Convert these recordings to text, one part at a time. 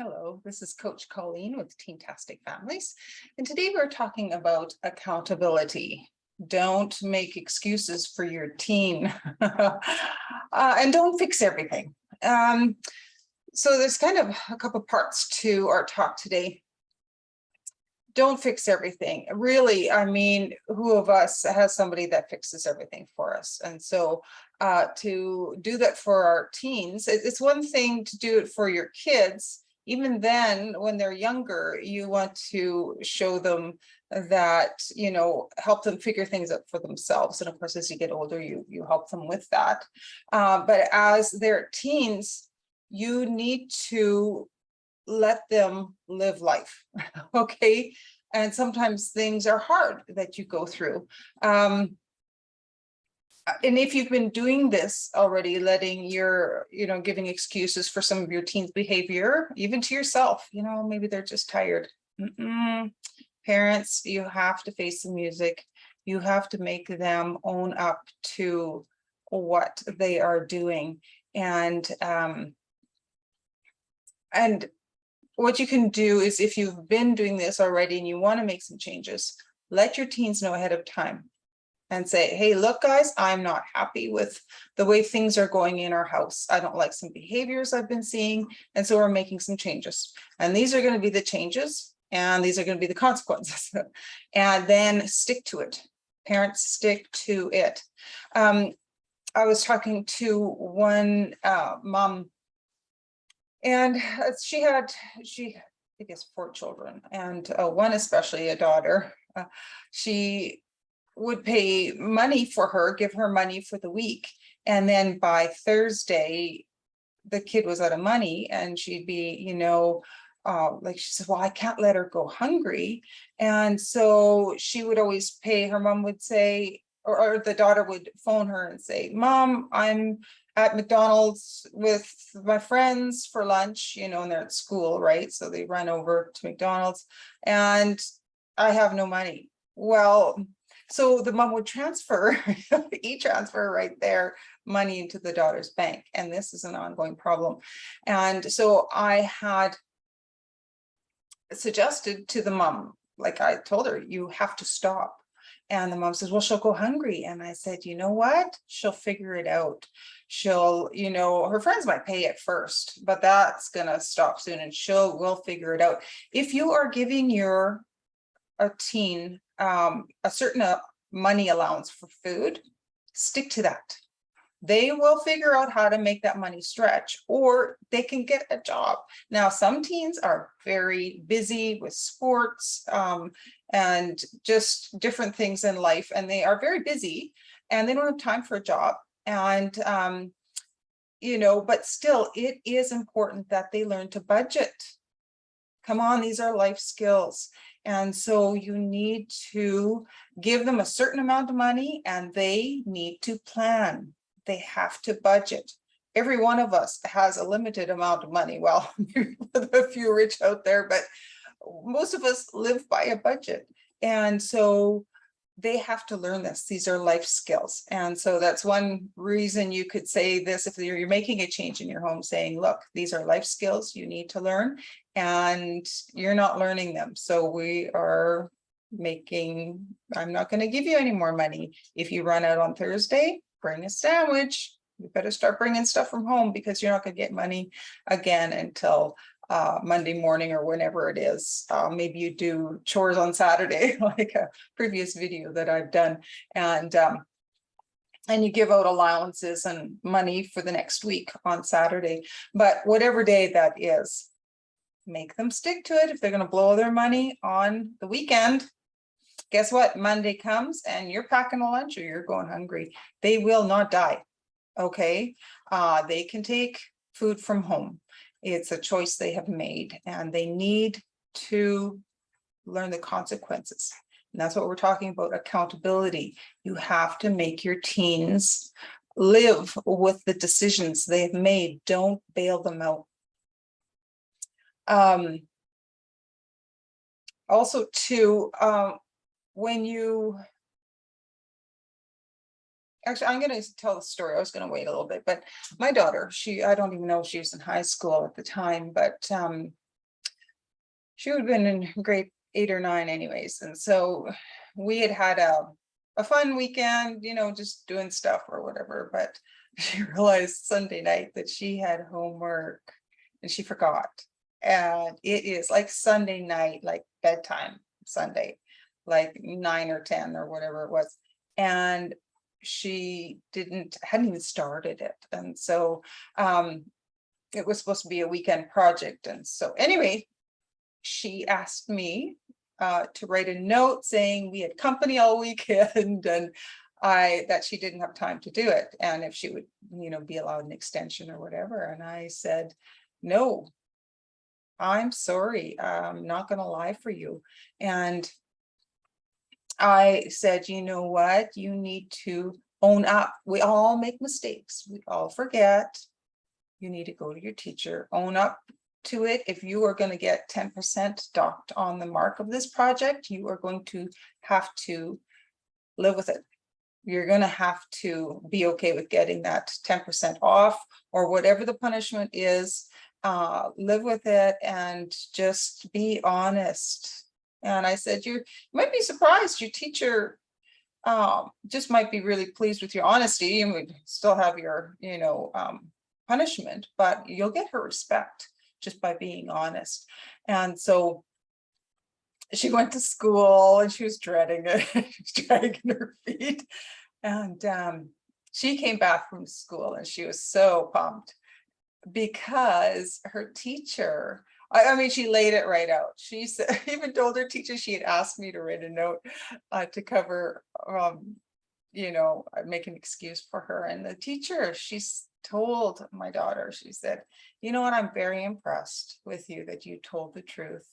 Hello, this is Coach Colleen with Teentastic Families, and today we're talking about accountability. Don't make excuses for your teen, and don't fix everything. So there's kind of a couple parts to our talk today. Don't fix everything. Really, I mean, who of us has somebody that fixes everything for us? And so to do that for our teens, it's one thing to do it for your kids. Even then, when they're younger, you want to show them that, help them figure things out for themselves. And of course, as you get older, you help them with that. But as they're teens, you need to let them live life. Okay. And sometimes things are hard that you go through. And if you've been doing this already, letting your, giving excuses for some of your teens' behavior, even to yourself, maybe they're just tired. Parents, you have to face the music. You have to make them own up to what they are doing. And what you can do is, if you've been doing this already and you want to make some changes, let your teens know ahead of time and say, hey, look, guys, I'm not happy with the way things are going in our house. I don't like some behaviors I've been seeing. And so we're making some changes. And these are going to be the changes. And these are going to be the consequences. And then stick to it. Parents, stick to it. I was talking to one mom, and she I guess 4 children, and one especially a daughter. She would pay money for her, give her money for the week. And then by Thursday, the kid was out of money, and she'd be, like she said, well, I can't let her go hungry. And so she would always pay, her mom would say, or the daughter would phone her and say, Mom, I'm at McDonald's with my friends for lunch, and they're at school, right? So they run over to McDonald's and I have no money. Well, so the mom would transfer, e-transfer right there, money into the daughter's bank. And this is an ongoing problem. And so I had suggested to the mom, like I told her, you have to stop. And the mom says, well, she'll go hungry. And I said, you know what? She'll figure it out. She'll, her friends might pay at first, but that's going to stop soon, and we'll figure it out. If you are giving a teen a certain money allowance for food, stick to that. They will figure out how to make that money stretch, or they can get a job. Now, some teens are very busy with sports and just different things in life, and they are very busy and they don't have time for a job. And, but still, it is important that they learn to budget. Come on, these are life skills. And so you need to give them a certain amount of money, and they need to plan. They have to budget. Every one of us has a limited amount of money. Well, a few rich out there, but most of us live by a budget. And so they have to learn this. These are life skills. And so that's one reason you could say this, if you're making a change in your home, saying, look, these are life skills you need to learn, and you're not learning them. So I'm not going to give you any more money. If you run out on Thursday, bring a sandwich. You better start bringing stuff from home, because you're not going to get money again until Monday morning or whenever it is. Maybe you do chores on Saturday, like a previous video that I've done, and you give out allowances and money for the next week on Saturday. But whatever day that is, make them stick to it. If they're going to blow their money on the weekend, guess what? Monday comes and you're packing a lunch, or you're going hungry. They will not die. Okay. They can take food from home. It's a choice they have made, and they need to learn the consequences. And that's what we're talking about, accountability. You have to make your teens live with the decisions they've made. Don't bail them out. Also, too, when you actually, I'm going to tell the story. I was going to wait a little bit, but my daughter, I don't even know if she was in high school at the time, but she would have been in grade 8 or 9 anyways. And so we had a fun weekend, you know, just doing stuff or whatever. But she realized Sunday night that she had homework and she forgot. And it is like Sunday night, like bedtime Sunday, like 9 or 10 or whatever it was. And she hadn't even started it. And so it was supposed to be a weekend project. And so anyway, she asked me to write a note saying we had company all weekend and that she didn't have time to do it, and if she would, you know, be allowed an extension or whatever. And I said, no, I'm sorry, I'm not going to lie for you. And I said, you know what, you need to own up. We all make mistakes, we all forget. You need to go to your teacher, own up to it. If you are going to get 10% docked on the mark of this project, you are going to have to live with it. You're going to have to be okay with getting that 10% off, or whatever the punishment is. Live with it and just be honest. And I said, you might be surprised, your teacher just might be really pleased with your honesty and would still have your, you know, punishment, but you'll get her respect just by being honest. And so she went to school and she was dreading it. She was dragging her feet. And she came back from school and she was so pumped because her teacher, I mean, she laid it right out. She said, even told her teacher she had asked me to write a note to cover, you know, make an excuse for her. And the teacher, she's told my daughter, she said, you know what, I'm very impressed with you that you told the truth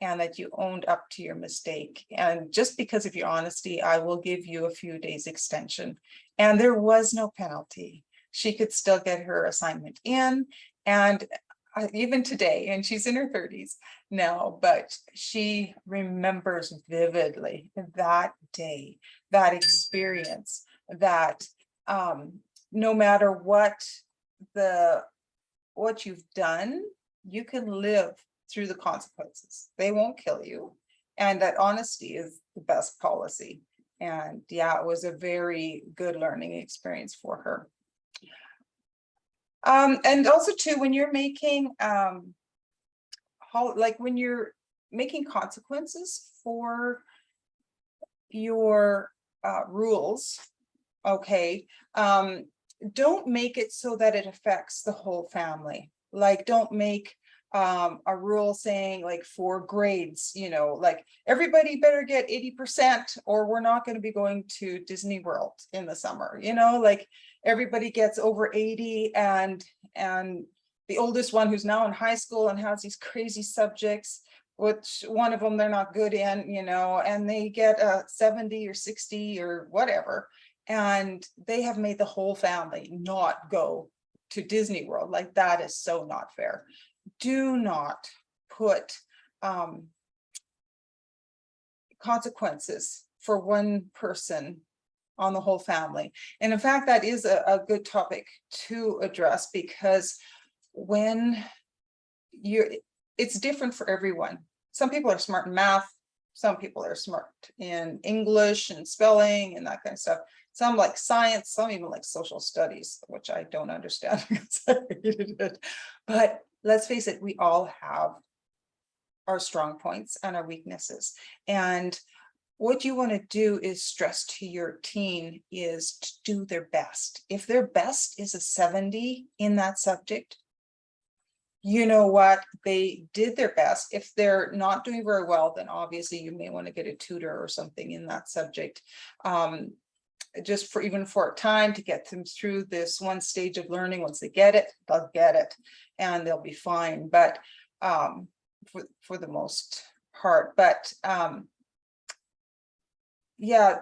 and that you owned up to your mistake. And just because of your honesty, I will give you a few days extension. And there was no penalty. She could still get her assignment in. And even today, and she's in her 30s now, but she remembers vividly that day, that experience, that no matter what you've done, you can live through the consequences. They won't kill you. And that honesty is the best policy. And yeah, it was a very good learning experience for her. And also too, when you're making when you're making consequences for your rules, okay, don't make it so that it affects the whole family. Like, don't make a rule saying, like, for grades, you know, like everybody better get 80% or we're not going to be going to Disney World in the summer, you know, like everybody gets over 80 and the oldest one, who's now in high school and has these crazy subjects, which one of them they're not good in, you know, and they get a 70 or 60 or whatever, and they have made the whole family not go to Disney World. Like, that is so not fair. Do not put consequences for one person on the whole family. And in fact, that is a good topic to address, because when it's different for everyone. Some people are smart in math, some people are smart in English and spelling and that kind of stuff. Some like science, some even like social studies, which I don't understand because I hated it. But let's face it, we all have our strong points and our weaknesses. And what you want to do is stress to your teen is to do their best. If their best is a 70 in that subject, you know what, they did their best. If they're not doing very well, then obviously you may want to get a tutor or something in that subject, just for even for a time to get them through this one stage of learning. Once they get it, they'll get it and they'll be fine. But for the most part, but yeah,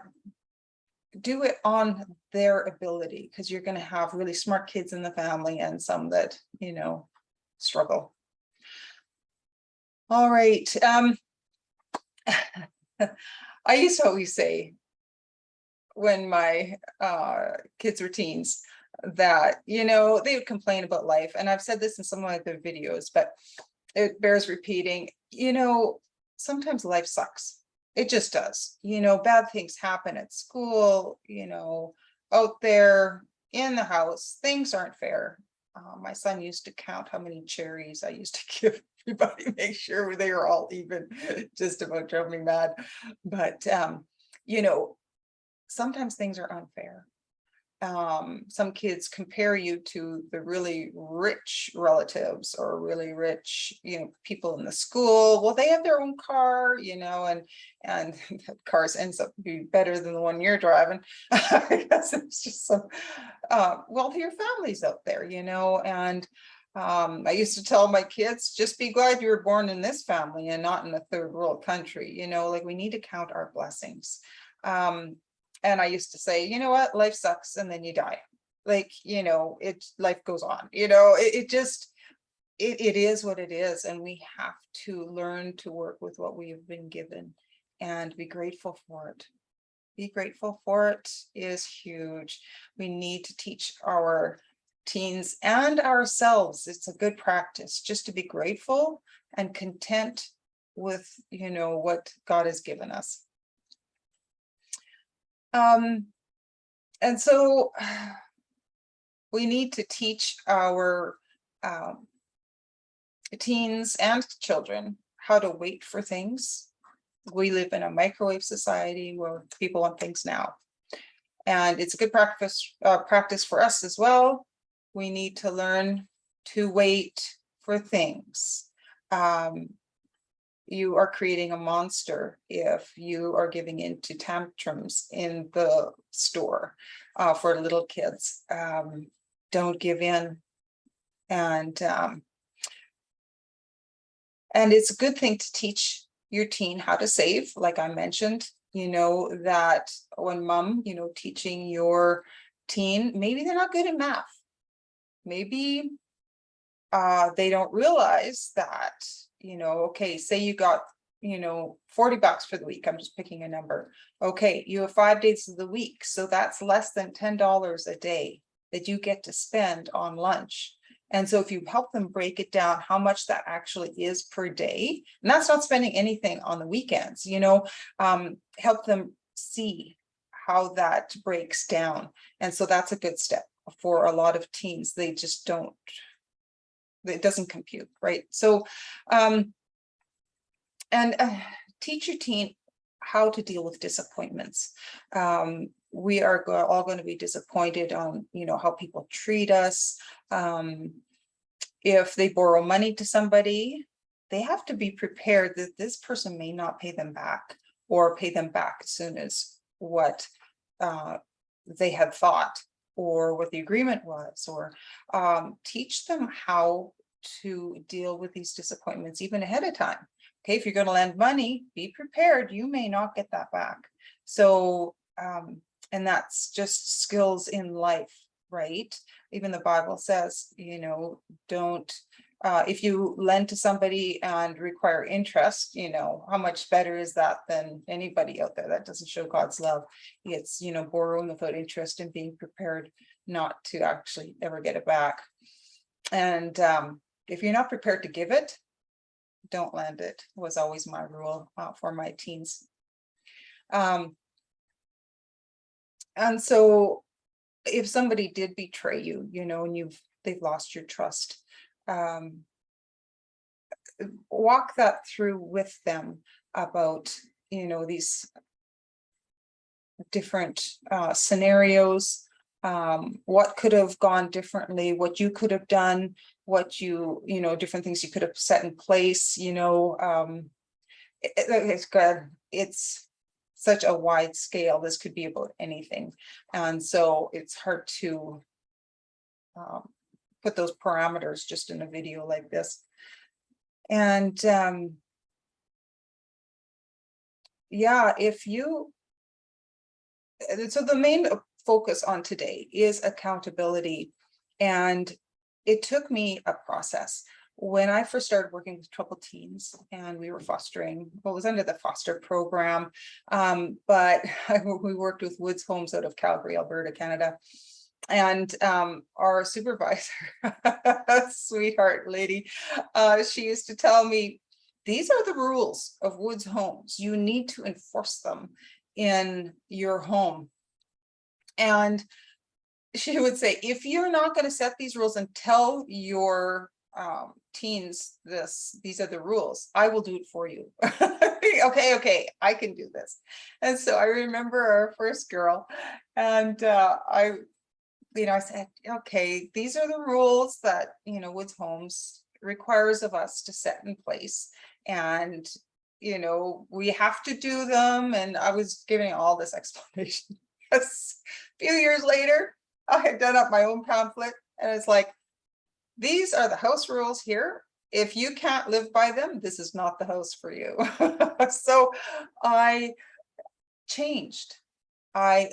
do it on their ability, because you're going to have really smart kids in the family and some that, you know, struggle. All right. I used to always say when my kids were teens that, you know, they would complain about life. And I've said this in some of the videos, but it bears repeating. you know, sometimes life sucks. It just does. Bad things happen at school, out there in the house, things aren't fair. My son used to count how many cherries I used to give everybody, make sure they were all even, just about drove me mad. But, you know, sometimes things are unfair. Some kids compare you to the really rich relatives or really rich, people in the school. Well, they have their own car, and that cars ends up being better than the one you're driving. I guess it's just some wealthier families out there, and I used to tell my kids, just be glad you were born in this family and not in a third world country, like we need to count our blessings. And I used to say, you know what, life sucks and then you die. Life goes on, it is what it is. And we have to learn to work with what we have been given and be grateful for it. Be grateful for it is huge. We need to teach our teens and ourselves. It's a good practice just to be grateful and content with, what God has given us. And so we need to teach our teens and children how to wait for things. We live in a microwave society where people want things now. And it's a good practice for us as well. We need to learn to wait for things. You are creating a monster if you are giving in to tantrums in the store for little kids. Don't give in. And it's a good thing to teach your teen how to save, like I mentioned, that when mom, teaching your teen, maybe they're not good at math. Maybe they don't realize that, okay, say you got, $40 for the week. I'm just picking a number. Okay, you have 5 days of the week. So that's less than $10 a day that you get to spend on lunch. And so if you help them break it down, how much that actually is per day, and that's not spending anything on the weekends, help them see how that breaks down. And so that's a good step for a lot of teens. They just don't, it doesn't compute, right? So, teach your teen how to deal with disappointments. We are all going to be disappointed on, how people treat us. If they borrow money to somebody, they have to be prepared that this person may not pay them back or pay them back as soon as what they had thought or what the agreement was, or teach them how to deal with these disappointments even ahead of time. Okay, if you're going to lend money, be prepared. You may not get that back. So, and that's just skills in life, right? Even the Bible says, don't, if you lend to somebody and require interest, how much better is that than anybody out there? That doesn't show God's love. It's, borrowing without interest and being prepared not to actually ever get it back. And if you're not prepared to give it, don't lend it, was always my rule for my teens. And so if somebody did betray you, and they've lost your trust, walk that through with them about, these different scenarios, what could have gone differently, what you could have done, what different things you could have set in place, it's good. It's such a wide scale. This could be about anything. And so it's hard to put those parameters just in a video like this. And yeah, so the main focus on today is accountability. And it took me a process. When I first started working with troubled teens and we were fostering, well, it was under the foster program, but we worked with Woods Homes out of Calgary, Alberta, Canada. And our supervisor, sweetheart lady, she used to tell me, these are the rules of Woods Homes. You need to enforce them in your home. And she would say, if you're not going to set these rules and tell your teens these are the rules, I will do it for you. Okay, I can do this. And so I remember our first girl, and I said, okay, these are the rules that, Woods Homes requires of us to set in place. And, we have to do them. And I was giving all this explanation. A few years later, I had done up my own pamphlet, and it's like, these are the house rules here. If you can't live by them, this is not the house for you. So I changed. I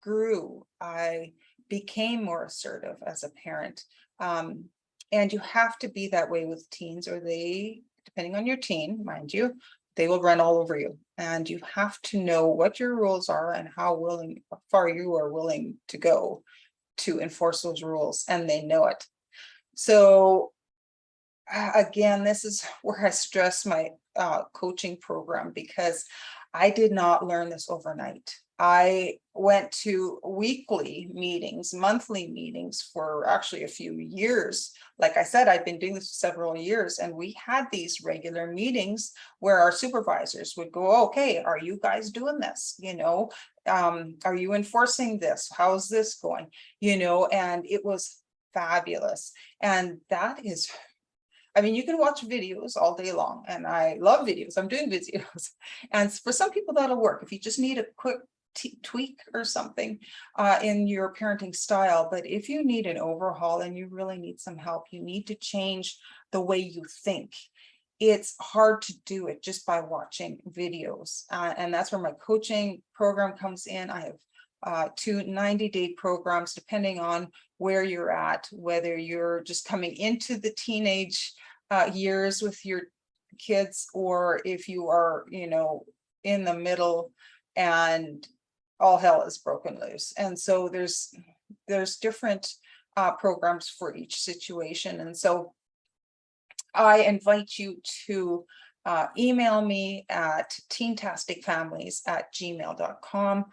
grew. I became more assertive as a parent. And you have to be that way with teens, or they, depending on your teen, mind you, they will run all over you. And you have to know what your rules are and how far you are willing to go to enforce those rules, and they know it. So again, this is where I stress my coaching program, because I did not learn this overnight. I went to weekly meetings, monthly meetings for actually a few years. Like I said, I've been doing this for several years, and we had these regular meetings where our supervisors would go, okay, are you guys doing this? Are you enforcing this? How's this going? And it was fabulous. And that is, I mean, you can watch videos all day long, and I love videos. I'm doing videos. And for some people that'll work if you just need a quick tweak or something in your parenting style. But if you need an overhaul and you really need some help, you need to change the way you think. It's hard to do it just by watching videos. And that's where my coaching program comes in. I have 2 90-day programs, depending on where you're at, whether you're just coming into the teenage years with your kids, or if you are, in the middle and all hell is broken loose. And so there's different programs for each situation. And so I invite you to email me at teentasticfamilies@gmail.com.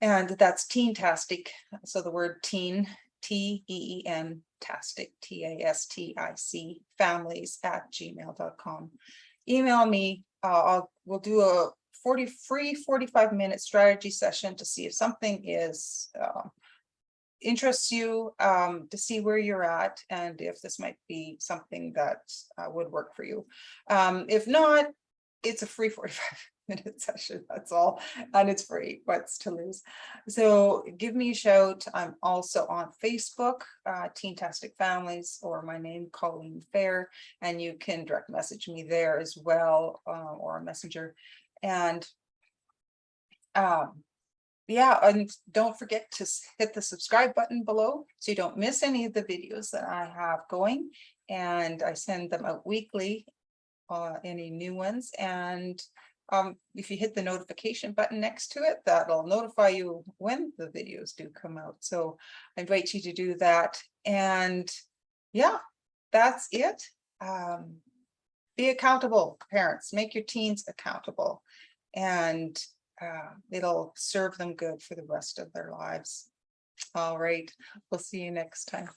And that's teentastic. So the word teen, TEEN, tastic, TASTIC, families@gmail.com. Email me. We'll do a 45-minute strategy session to see if something interests you, to see where you're at, and if this might be something that would work for you. If not, it's a free 45-minute session, that's all, and it's free. What's to lose? So give me a shout. I'm also on Facebook, Teentastic Families, or my name, Colleen Fair, and you can direct message me there as well, or a messenger. And yeah, and don't forget to hit the subscribe button below so you don't miss any of the videos that I have going, and I send them out weekly, any new ones. And if you hit the notification button next to it, that'll notify you when the videos do come out. So I invite you to do that. And yeah, that's it. Be accountable, parents. Make your teens accountable, and it'll serve them good for the rest of their lives. All right, we'll see you next time.